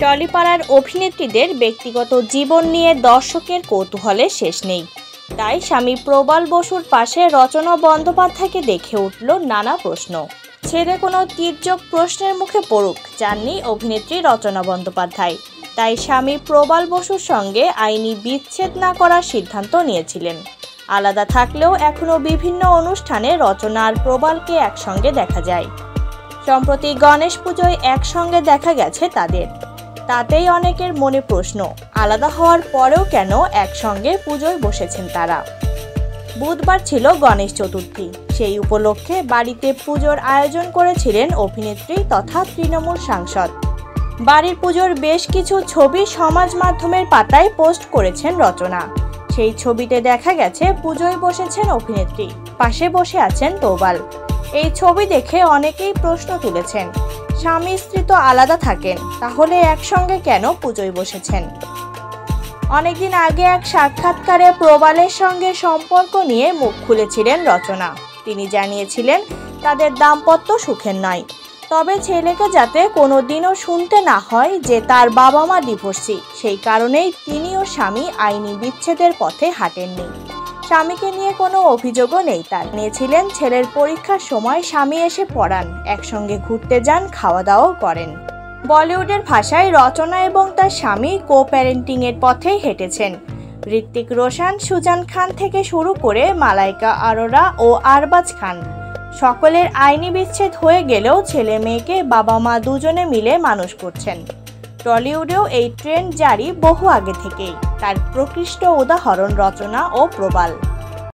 টলিপাড়ার অভিনেত্রীদের ব্যক্তিগত জীবন নিয়ে দর্শকের কৌতূহলের শেষ নেই। তাই স্বামী প্রবাল বসুর পাশে রচনা বন্দ্যোপাধ্যায়কে দেখে উঠল নানা প্রশ্ন। ছেলে কোনো তির্যক প্রশ্নের মুখে পড়ুক চাননি অভিনেত্রী রচনা বন্দ্যোপাধ্যায়। তাই স্বামী প্রবাল বসুর সঙ্গে আইনি বিচ্ছেদ না করার সিদ্ধান্ত নিয়েছিলেন। আলাদা থাকলেও এখনও বিভিন্ন অনুষ্ঠানে রচনা আর প্রবালকে একসঙ্গে দেখা যায়। সম্প্রতি গণেশ পুজোয় একসঙ্গে দেখা গেছে তাদের। তাতেই অনেকের মনে প্রশ্ন, আলাদা হওয়ার পরেও কেন একসঙ্গে পুজোয় বসেছেন তারা। বুধবার ছিল গণেশ চতুর্থী। সেই উপলক্ষে বাড়িতে পুজোর আয়োজন করেছিলেন অভিনেত্রী তথা তৃণমূল সাংসদ। বাড়ির পুজোর বেশ কিছু ছবি সমাজ মাধ্যমের পাতায় পোস্ট করেছেন রচনা। সেই ছবিতে দেখা গেছে পুজোয় বসেছেন অভিনেত্রী, পাশে বসে আছেন প্রবাল। এই ছবি দেখে অনেকেই প্রশ্ন তুলেছেন, স্বামী স্ত্রী তো আলাদা থাকেন, তাহলে একসঙ্গে কেন পুজোয় বসেছেন। অনেকদিন আগে এক সাক্ষাৎকারে প্রবালের সঙ্গে সম্পর্ক নিয়ে মুখ খুলেছিলেন রচনা। তিনি জানিয়েছিলেন তাদের দাম্পত্য সুখের নয়, তবে ছেলেকে যাতে কোনোদিনও শুনতে না হয় যে তার বাবা মা ডিভোর্সি, সেই কারণেই তিনি ও স্বামী আইনি বিচ্ছেদের পথে হাঁটেননি। স্বামীকে নিয়ে কোনো অভিযোগও নেই তার। নিয়েছিলেন ছেলের পরীক্ষার সময় স্বামী এসে পড়ান, একসঙ্গে ঘুরতে যান, খাওয়া দাওয়াও করেন। বলিউডের ভাষায় রচনা এবং তার স্বামী কো প্যারেন্টিংয়ের পথেই হেঁটেছেন। ঋত্বিক রোশন, সুজান খান থেকে শুরু করে মালাইকা আরোরা ও আরবাজ খান, সকলের আইনি বিচ্ছেদ হয়ে গেলেও ছেলে মেয়েকে বাবা মা দুজনে মিলে মানুষ করছেন। টলিউডেও এই ট্রেন্ড জারি বহু আগে থেকেই। তার প্রকৃষ্ট উদাহরণ রচনা ও প্রবাল।